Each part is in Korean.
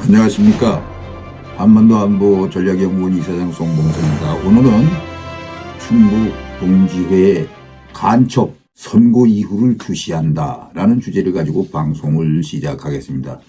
안녕하십니까. 한반도 안보 전략연구원 이사장 송봉선입니다. 오늘은 충북 동지회의 간첩 선고 이후를 주시한다라는 주제를 가지고 방송을 시작하겠습니다.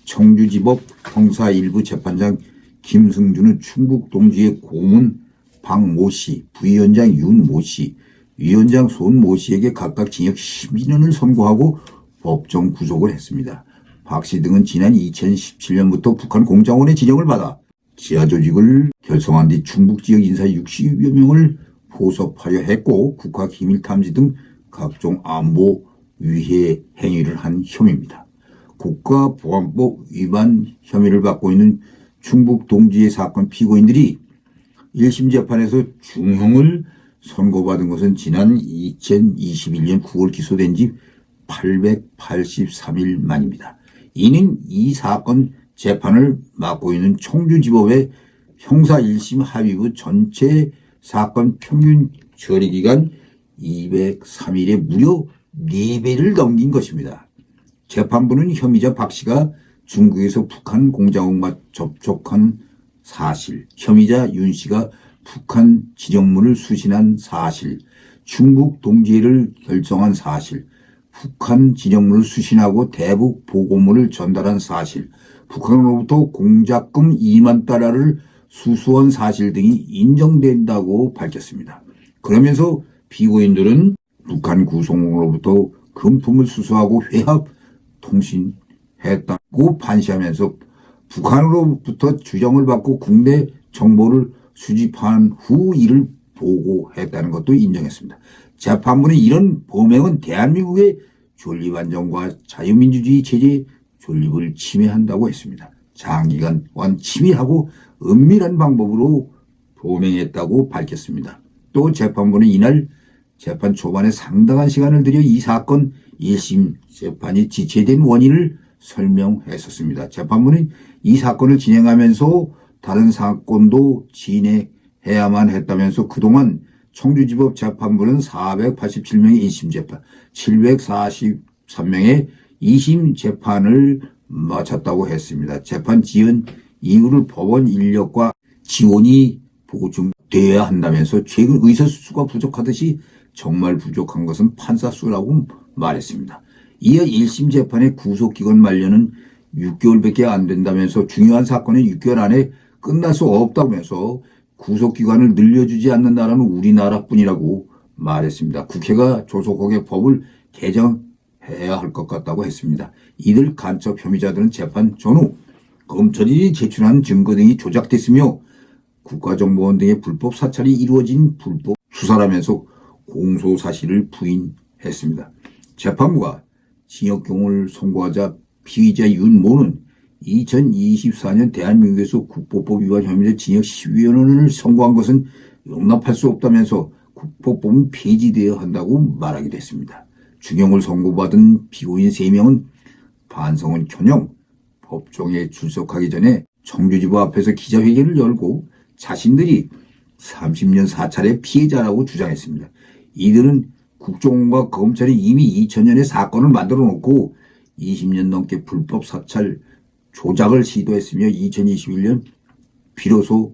청주지법 형사 1부 재판장 김승준은 충북 동지회 고문 박모 씨, 부위원장 윤모 씨, 위원장 손모 씨에게 각각 징역 12년을 선고하고 법정 구속을 했습니다. 박 씨 등은 지난 2017년부터 북한 공작원의 지령을 받아 지하 조직을 결성한 뒤 충북 지역 인사 60여 명을 포섭하려 했고 국가 기밀 탐지 등 각종 안보 위해 행위를 한 혐의입니다. 국가보안법 위반 혐의를 받고 있는 충북 동지회 사건 피고인들이 1심 재판에서 중형을 선고받은 것은 지난 2021년 9월 기소된 지 883일 만입니다. 이는 이 사건 재판을 맡고 있는 청주지법의 형사 1심 합의부 전체 사건 평균 처리기간 203일에 무려 4배를 넘긴 것입니다. 재판부는 혐의자 박 씨가 중국에서 북한 공작원과 접촉한 사실, 혐의자 윤 씨가 북한 지령문을 수신한 사실, 충북 동지회를 결성한 사실, 북한 지령문을 수신하고 대북 보고문을 전달한 사실, 북한으로부터 공작금 2만 달러를 수수한 사실 등이 인정된다고 밝혔습니다. 그러면서 피고인들은 북한 구성으로부터 금품을 수수하고 회합 통신했다고 판시하면서 북한으로부터 주정을 받고 국내 정보를 수집한 후 이를 보고했다는 것도 인정했습니다. 재판부는 이런 범행은 대한민국의 존립안정과 자유민주주의 체제의 존립을 침해한다고 했습니다. 장기간 치밀하고 은밀한 방법으로 범행했다고 밝혔습니다. 또 재판부는 이날 재판 초반에 상당한 시간을 들여 이 사건 1심 재판이 지체된 원인을 설명했었습니다. 재판부는 이 사건을 진행하면서 다른 사건도 진행해야만 했다면서 그동안 청주지법 재판부는 487명의 1심 재판, 743명의 2심 재판을 마쳤다고 했습니다. 재판 지연 이후를 법원 인력과 지원이 보충되어야 한다면서 최근 의사수가 부족하듯이 정말 부족한 것은 판사 수라고 말했습니다. 이어 1심 재판의 구속기간 만료는 6개월밖에 안 된다면서 중요한 사건은 6개월 안에 끝날 수 없다면서 구속기간을 늘려주지 않는다는 우리나라뿐이라고 말했습니다. 국회가 조속하게 법을 개정해야 할 것 같다고 했습니다. 이들 간첩 혐의자들은 재판 전후 검찰이 제출한 증거 등이 조작됐으며 국가정보원 등의 불법 사찰이 이루어진 불법 수사라면서 공소 사실을 부인했습니다. 재판부가 징역형을 선고하자 피의자 윤모는 2024년 대한민국에서 국보법 위반 혐의로 징역 12년을 선고한 것은 용납할 수 없다면서 국보법은 폐지되어야 한다고 말하기도 했습니다. 중형을 선고받은 피고인 3명은 반성은 켜녕 법정에 출석하기 전에 청주지법 앞에서 기자회견을 열고 자신들이 30년 사찰의 피해자라고 주장했습니다. 이들은 국정원과 검찰이 이미 2000년에 사건을 만들어 놓고 20년 넘게 불법 사찰 조작을 시도했으며 2021년 비로소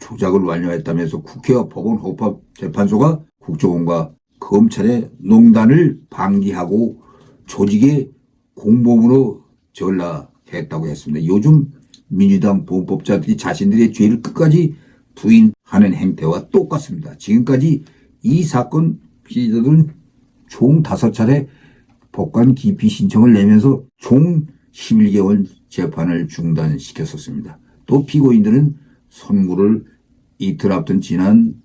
조작을 완료했다면서 국회와 법원 헌법재판소가 국정원과 검찰의 농단을 방기하고 조직의 공범으로 전락했다고 했습니다. 요즘 민주당 범법자들이 자신들의 죄를 끝까지 부인하는 행태와 똑같습니다. 지금까지 이 사건 피의자들은 총 5차례 법관 기피 신청을 내면서 총 11개월 재판을 중단시켰었습니다. 또 피고인들은 선고를 이틀 앞둔 지난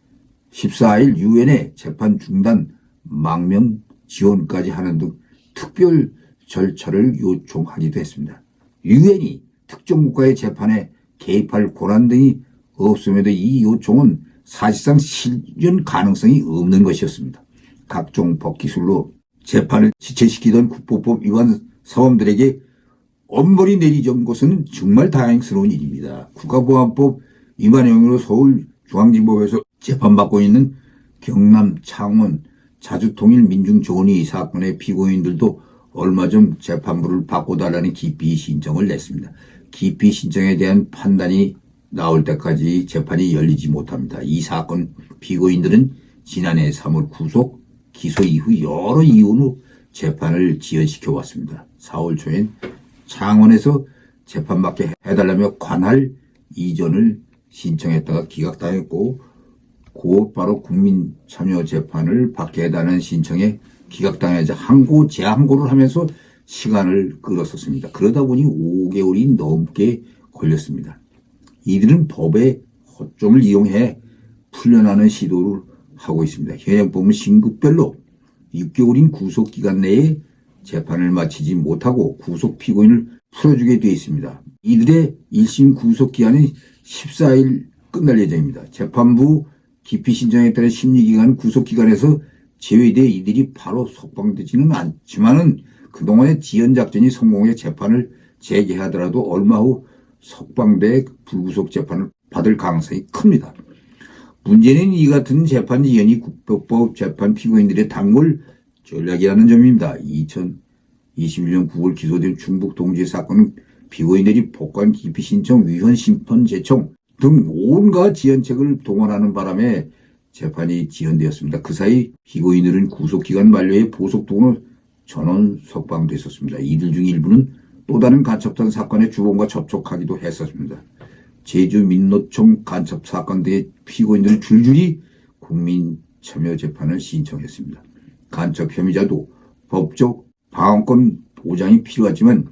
14일 유엔에 재판 중단 망명 지원까지 하는 등 특별 절차를 요청하기도 했습니다. 유엔이 특정 국가의 재판에 개입할 권한 등이 없음에도 이 요청은 사실상 실현 가능성이 없는 것이었습니다. 각종 법기술로 재판을 지체시키던 국보법 위반 사범들에게 엄벌이 내리던 것은 정말 다행스러운 일입니다. 국가보안법 위반 혐의로 서울중앙지법에서 재판받고 있는 경남, 창원, 자주통일 민중조언이 사건의 피고인들도 얼마 전 재판부를 바꿔달라는 기피 신청을 냈습니다. 기피 신청에 대한 판단이 나올 때까지 재판이 열리지 못합니다. 이 사건 피고인들은 지난해 3월 구속, 기소 이후 여러 이유로 재판을 지연시켜 왔습니다. 4월 초엔 창원에서 재판받게 해달라며 관할 이전을 신청했다가 기각당했고, 곧바로 국민참여재판을 받게 해달라는 신청에 기각당하자 재항고를 하면서 시간을 끌었었습니다. 그러다 보니 5개월이 넘게 걸렸습니다. 이들은 법의 허점을 이용해 풀려나는 시도를 하고 있습니다. 현행법은 신급별로 6개월인 구속기간 내에 재판을 마치지 못하고 구속 피고인을 풀어주게 되어 있습니다. 이들의 1심 구속기한은 14일 끝날 예정입니다. 재판부 기피 신청에 따른 심리기간 구속기간에서 제외돼 이들이 바로 석방되지는 않지만은 그동안의 지연작전이 성공해 재판을 재개하더라도 얼마 후 석방돼 불구속 재판을 받을 가능성이 큽니다. 문제는 이 같은 재판 지연이 국법법 재판 피고인들의 단골 전략이라는 점입니다. 2021년 9월 기소된 충북 동지의 사건은 피고인들이 법관 기피 신청, 위헌 심판 제청 등 온갖 지연책을 동원하는 바람에 재판이 지연되었습니다. 그 사이 피고인들은 구속기간 만료에 보석동으로 전원 석방됐었습니다. 이들 중 일부는 또 다른 간첩단 사건의 주범과 접촉하기도 했었습니다. 제주 민노총 간첩 사건 등의 피고인들은 줄줄이 국민참여재판을 신청했습니다. 간첩 혐의자도 법적 방어권 보장이 필요하지만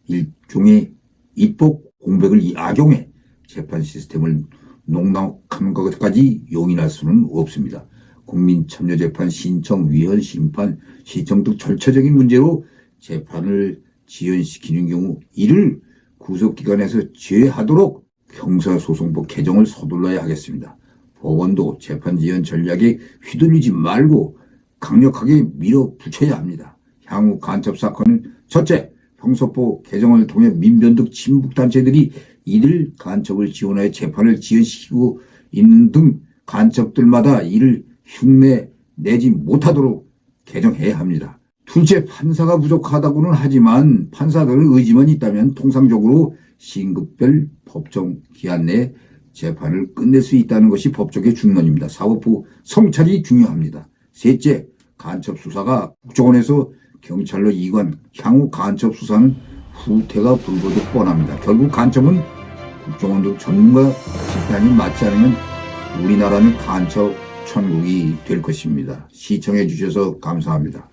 일종의 입법 공백을 악용해 재판 시스템을 농락하는 것까지 용인할 수는 없습니다. 국민참여재판 신청, 위헌, 심판, 시청 등 절차적인 문제로 재판을 지연시키는 경우 이를 구속기관에서 제외하도록 형사소송법 개정을 서둘러야 하겠습니다. 법원도 재판 지연 전략에 휘둘리지 말고 강력하게 밀어붙여야 합니다. 향후 간첩 사건은 첫째, 형사법 개정을 통해 민변 등 친북단체들이 이들 간첩을 지원하여 재판을 지연시키고 있는 등 간첩들마다 이를 흉내 내지 못하도록 개정해야 합니다. 둘째, 판사가 부족하다고는 하지만 판사들의 의지만 있다면 통상적으로 신급별 법정 기한 내에 재판을 끝낼 수 있다는 것이 법적의 중론입니다. 사법부 성찰이 중요합니다. 셋째, 간첩 수사가 국정원에서 경찰로 이관, 향후 간첩 수사는 후퇴가 불거도 뻔합니다. 결국 간첩은 국정원 등 전문가 집단이 맞지 않으면 우리나라는 간첩 천국이 될 것입니다. 시청해 주셔서 감사합니다.